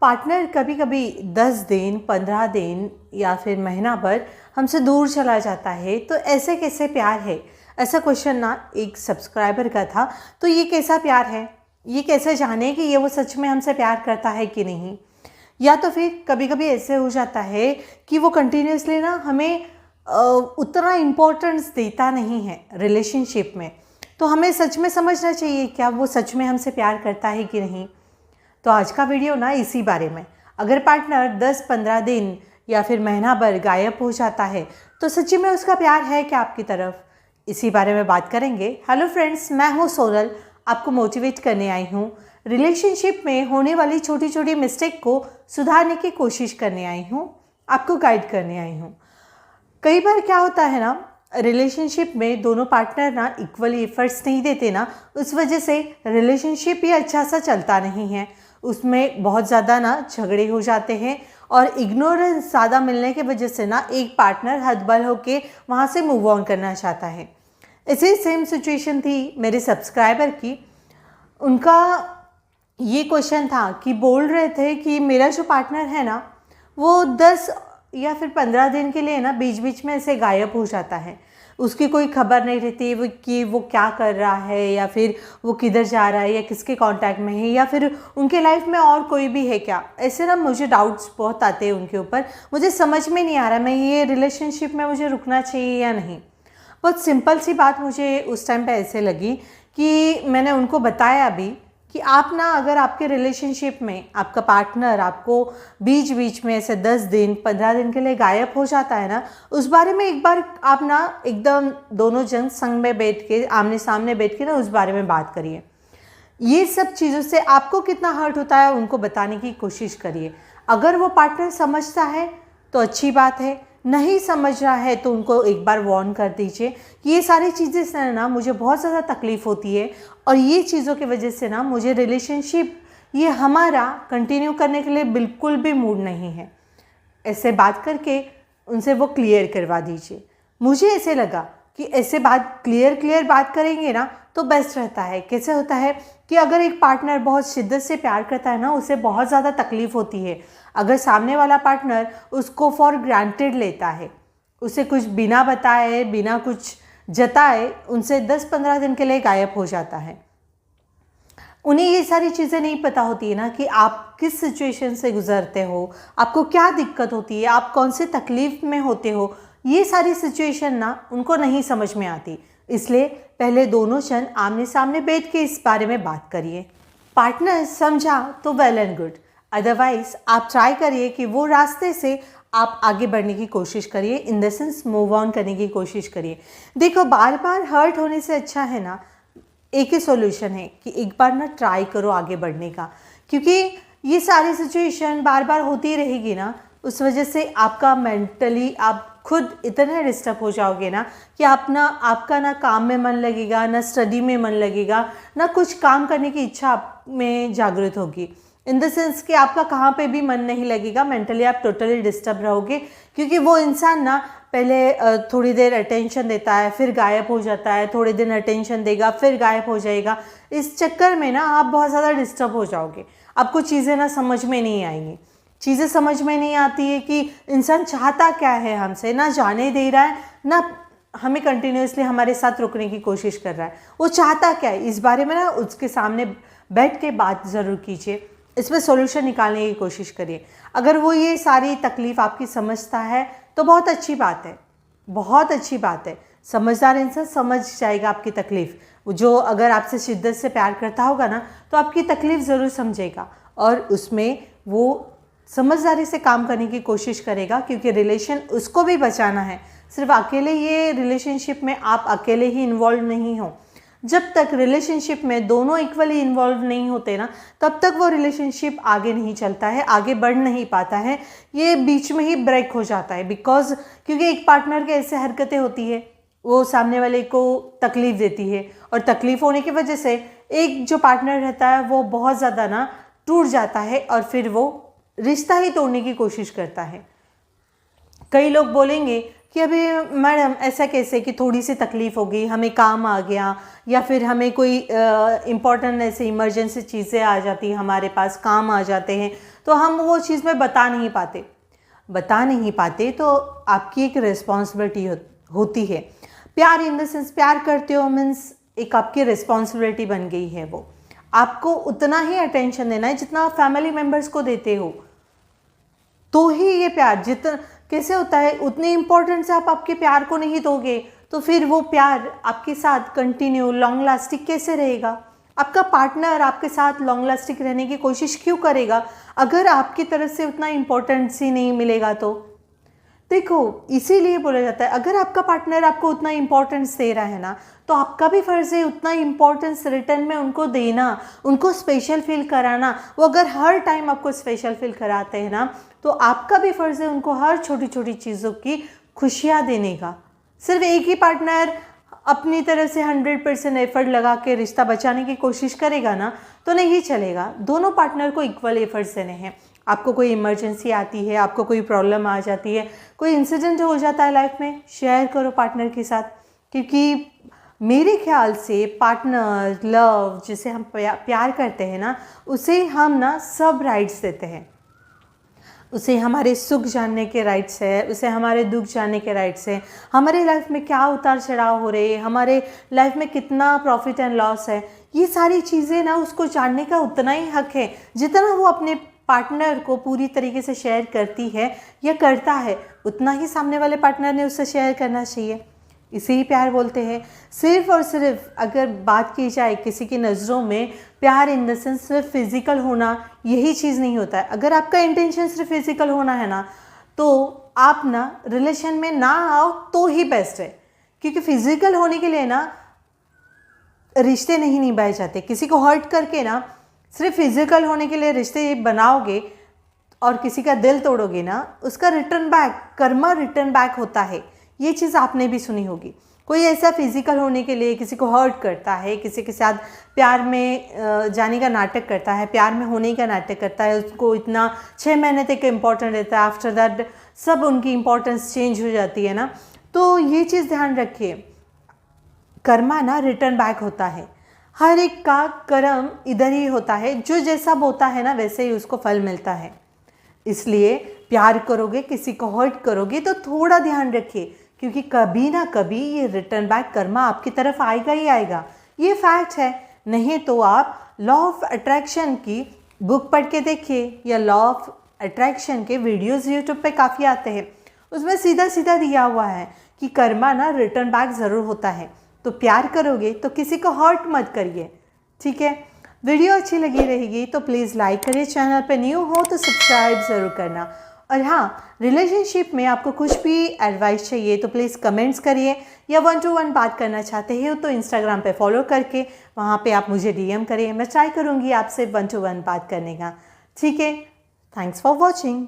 Partner कभी कभी 10 दिन 15 दिन या फिर महीना भर हमसे दूर चला जाता है, तो ऐसे कैसे प्यार है? ऐसा क्वेश्चन ना एक सब्सक्राइबर का था। तो ये कैसा प्यार है? ये कैसे जाने कि ये वो सच में हमसे प्यार करता है कि नहीं? या तो फिर कभी कभी ऐसे हो जाता है कि वो कंटिन्यूसली ना हमें उतना इम्पोर्टेंस देता नहीं है रिलेशनशिप में। तो हमें सच में समझना चाहिए क्या वो सच में हमसे प्यार करता है कि नहीं। तो आज का वीडियो ना इसी बारे में। अगर पार्टनर 10-15 दिन या फिर महीना भर गायब हो जाता है तो सच्ची में उसका प्यार है क्या आपकी तरफ? इसी बारे में बात करेंगे। हेलो फ्रेंड्स, मैं हूँ सोनल, आपको मोटिवेट करने आई हूँ। रिलेशनशिप में होने वाली छोटी छोटी मिस्टेक को सुधारने की कोशिश करने आई हूँ, आपको गाइड करने आई हूँ। कई बार क्या होता है ना, रिलेशनशिप में दोनों पार्टनर ना इक्वली एफर्ट्स नहीं देते ना, उस वजह से रिलेशनशिप ही अच्छा सा चलता नहीं है। उसमें बहुत ज़्यादा ना झगड़े हो जाते हैं और इग्नोरेंस ज़्यादा मिलने की वजह से ना एक पार्टनर हदबल होके वहाँ से मूव ऑन करना चाहता है। ऐसे सेम सिचुएशन थी मेरे सब्सक्राइबर की। उनका ये क्वेश्चन था कि बोल रहे थे कि मेरा जो पार्टनर है ना वो 10 या फिर 15 दिन के लिए ना बीच बीच में ऐसे गायब हो जाता है। उसकी कोई खबर नहीं रहती वो कि वो क्या कर रहा है या फिर वो किधर जा रहा है या किसके कांटेक्ट में है या फिर उनके लाइफ में और कोई भी है क्या। ऐसे ना मुझे डाउट्स बहुत आते हैं उनके ऊपर। मुझे समझ में नहीं आ रहा मैं ये रिलेशनशिप में मुझे रुकना चाहिए या नहीं। बहुत सिंपल सी बात मुझे उस टाइम पे ऐसे लगी कि मैंने उनको बताया भी कि आप ना अगर आपके रिलेशनशिप में आपका पार्टनर आपको बीच बीच में ऐसे 10 दिन 15 दिन के लिए गायब हो जाता है ना, उस बारे में एक बार आप ना एकदम दोनों जन संग में बैठ के आमने सामने बैठ के ना उस बारे में बात करिए। ये सब चीज़ों से आपको कितना हर्ट होता है उनको बताने की कोशिश करिए। अगर वो पार्टनर समझता है तो अच्छी बात है, नहीं समझ रहा है तो उनको एक बार वार्न कर दीजिए कि ये सारी चीज़ें से ना मुझे बहुत ज़्यादा तकलीफ़ होती है और ये चीज़ों की वजह से ना मुझे रिलेशनशिप ये हमारा कंटिन्यू करने के लिए बिल्कुल भी मूड नहीं है। ऐसे बात करके उनसे वो क्लियर करवा दीजिए। मुझे ऐसे लगा कि ऐसे बात क्लियर बात करेंगे ना तो बेस्ट रहता है। कैसे होता है कि अगर एक पार्टनर बहुत शिद्दत से प्यार करता है ना, उसे बहुत ज़्यादा तकलीफ़ होती है अगर सामने वाला पार्टनर उसको फॉर ग्रांटेड लेता है, उसे कुछ बिना बताए बिना कुछ जताए उनसे 10-15 दिन के लिए गायब हो जाता है। उन्हें ये सारी चीज़ें नहीं पता होती है ना कि आप किस सिचुएशन से गुजरते हो, आपको क्या दिक्कत होती है, आप कौन से तकलीफ़ में होते हो। ये सारी सिचुएशन ना उनको नहीं समझ में आती। इसलिए पहले दोनों जन आमने सामने बैठ के इस बारे में बात करिए। पार्टनर समझा तो वेल एंड गुड, अदरवाइज आप ट्राई करिए कि वो रास्ते से आप आगे बढ़ने की कोशिश करिए, in the sense move on करने की कोशिश करिए। देखो, बार बार हर्ट होने से अच्छा है ना एक ही सॉल्यूशन है कि एक बार ना ट्राई करो आगे बढ़ने का, क्योंकि ये सारी सिचुएशन बार बार होती रहेगी ना, उस वजह से आपका मेंटली आप खुद इतने डिस्टर्ब हो जाओगे ना कि आपका ना काम में मन लगेगा, ना स्टडी में मन लगेगा, ना कुछ काम करने की इच्छा आप में जागृत होगी। इन द सेंस कि आपका कहाँ पे भी मन नहीं लगेगा, मेंटली आप टोटली डिस्टर्ब रहोगे। क्योंकि वो इंसान ना पहले थोड़ी देर अटेंशन देता है, फिर गायब हो जाता है, थोड़े दिन अटेंशन देगा, फिर गायब हो जाएगा। इस चक्कर में ना आप बहुत ज़्यादा डिस्टर्ब हो जाओगे। आपको चीज़ें ना समझ में नहीं आएंगी। चीज़ें समझ में नहीं आती है कि इंसान चाहता क्या है हमसे, ना जाने दे रहा है, ना हमें कंटिन्यूसली हमारे साथ रुकने की कोशिश कर रहा है। वो चाहता क्या है, इस बारे में ना उसके सामने बैठ के बात ज़रूर कीजिए, इसमें सॉल्यूशन निकालने की कोशिश करिए। अगर वो ये सारी तकलीफ़ आपकी समझता है तो बहुत अच्छी बात है, बहुत अच्छी बात है। समझदार इंसान समझ जाएगा आपकी तकलीफ़। जो अगर आपसे शिद्दत से प्यार करता होगा ना तो आपकी तकलीफ़ ज़रूर समझेगा और उसमें वो समझदारी से काम करने की कोशिश करेगा, क्योंकि रिलेशन उसको भी बचाना है। सिर्फ अकेले ये रिलेशनशिप में आप अकेले ही इन्वॉल्व नहीं हो। जब तक रिलेशनशिप में दोनों इक्वली इन्वॉल्व नहीं होते ना, तब तक वो रिलेशनशिप आगे नहीं चलता है, आगे बढ़ नहीं पाता है। ये बीच में ही ब्रेक हो जाता है क्योंकि एक पार्टनर के ऐसे हरकतें होती है, वो सामने वाले को तकलीफ़ देती है और तकलीफ़ होने की वजह से एक जो पार्टनर रहता है वो बहुत ज़्यादा ना टूट जाता है और फिर वो रिश्ता ही तोड़ने की कोशिश करता है। कई लोग बोलेंगे कि अभी मैडम ऐसा कैसे कि थोड़ी सी तकलीफ़ हो गई, हमें काम आ गया या फिर हमें कोई इम्पॉर्टेंट ऐसे इमरजेंसी चीज़ें आ जाती हैं, हमारे पास काम आ जाते हैं तो हम वो चीज़ में बता नहीं पाते तो आपकी एक रिस्पॉन्सिबिलिटी होती है। प्यार इन द सेंस प्यार करते हो मीन्स एक आपकी रिस्पॉन्सिबिलिटी बन गई है, वो आपको उतना ही अटेंशन देना है जितना आप फैमिली मेम्बर्स को देते हो, तो ही ये प्यार जितना कैसे होता है उतनी इम्पोर्टेंस आप आपके प्यार को नहीं दोगे तो फिर वो प्यार आपके साथ कंटिन्यू लॉन्ग लास्टिंग कैसे रहेगा? आपका पार्टनर आपके साथ लॉन्ग लास्टिंग रहने की कोशिश क्यों करेगा अगर आपकी तरफ से उतना इम्पोर्टेंस ही नहीं मिलेगा? तो देखो इसीलिए बोला जाता है अगर आपका पार्टनर आपको उतना इम्पोर्टेंस दे रहा है ना तो आपका भी फ़र्ज़ है उतना इम्पोर्टेंस रिटर्न में उनको देना, उनको स्पेशल फील कराना। वो अगर हर टाइम आपको स्पेशल फील कराते हैं ना तो आपका भी फ़र्ज़ है उनको हर छोटी छोटी चीज़ों की खुशियाँ देने का। सिर्फ एक ही पार्टनर अपनी तरफ से 100% एफर्ट लगा के रिश्ता बचाने की कोशिश करेगा ना तो नहीं चलेगा। दोनों पार्टनर को इक्वल एफर्ट्स देने हैं। आपको कोई इमरजेंसी आती है, आपको कोई प्रॉब्लम आ जाती है, कोई इंसिडेंट हो जाता है लाइफ में, शेयर करो पार्टनर के साथ। क्योंकि मेरे ख्याल से पार्टनर लव जिसे हम प्यार करते हैं ना उसे हम ना सब राइट्स देते हैं। उसे हमारे सुख जानने के राइट्स है, उसे हमारे दुख जानने के राइट्स है, हमारे लाइफ में क्या उतार चढ़ाव हो रहे हैं, हमारे लाइफ में कितना प्रॉफिट एंड लॉस है, ये सारी चीज़ें ना उसको जानने का उतना ही हक है जितना वो अपने पार्टनर को पूरी तरीके से शेयर करती है या करता है, उतना ही सामने वाले पार्टनर ने उससे शेयर करना चाहिए। इसे ही प्यार बोलते हैं। सिर्फ और सिर्फ अगर बात की जाए किसी की नज़रों में प्यार इन द सेंस सिर्फ फिज़िकल होना यही चीज़ नहीं होता है। अगर आपका इंटेंशन सिर्फ फिज़िकल होना है ना तो आप ना रिलेशन में ना आओ तो ही बेस्ट है, क्योंकि फिज़िकल होने के लिए ना रिश्ते नहीं निभाए जाते। किसी को हर्ट करके ना सिर्फ फिज़िकल होने के लिए रिश्ते बनाओगे और किसी का दिल तोड़ोगे ना उसका return back Karma return back होता है। ये चीज़ आपने भी सुनी होगी। कोई ऐसा फिज़िकल होने के लिए किसी को हर्ट करता है, किसी के साथ प्यार में जाने का नाटक करता है, प्यार में होने का नाटक करता है, उसको इतना 6 महीने तक इम्पोर्टेंट रहता है, आफ्टर दैट सब उनकी इम्पोर्टेंस चेंज हो जाती है ना। तो ये चीज़ ध्यान रखिए, कर्मा ना रिटर्न बैक होता है। हर एक का कर्म इधर ही होता है, जो जैसा बोता है ना वैसे ही उसको फल मिलता है। इसलिए प्यार करोगे, किसी को हर्ट करोगे तो थोड़ा ध्यान रखिए, क्योंकि कभी ना कभी ये रिटर्न बैक कर्मा आपकी तरफ आएगा ही आएगा। ये फैक्ट है। नहीं तो आप लॉ ऑफ अट्रैक्शन की बुक पढ़ के देखिए या लॉ ऑफ अट्रैक्शन के वीडियोस यूट्यूब पे काफ़ी आते हैं, उसमें सीधा सीधा दिया हुआ है कि कर्मा ना रिटर्न बैक ज़रूर होता है। तो प्यार करोगे तो किसी को हर्ट मत करिए, ठीक है। वीडियो अच्छी लगी रहेगी तो प्लीज़ लाइक करिए, चैनल पे न्यू हो तो सब्सक्राइब ज़रूर करना। और हाँ, रिलेशनशिप में आपको कुछ भी एडवाइस चाहिए तो प्लीज़ कमेंट्स करिए, या 1-to-1 बात करना चाहते हो तो इंस्टाग्राम पे फॉलो करके वहाँ पे आप मुझे DM करिए। मैं ट्राई करूँगी आपसे 1-to-1 बात करने का, ठीक है। Thanks for watching.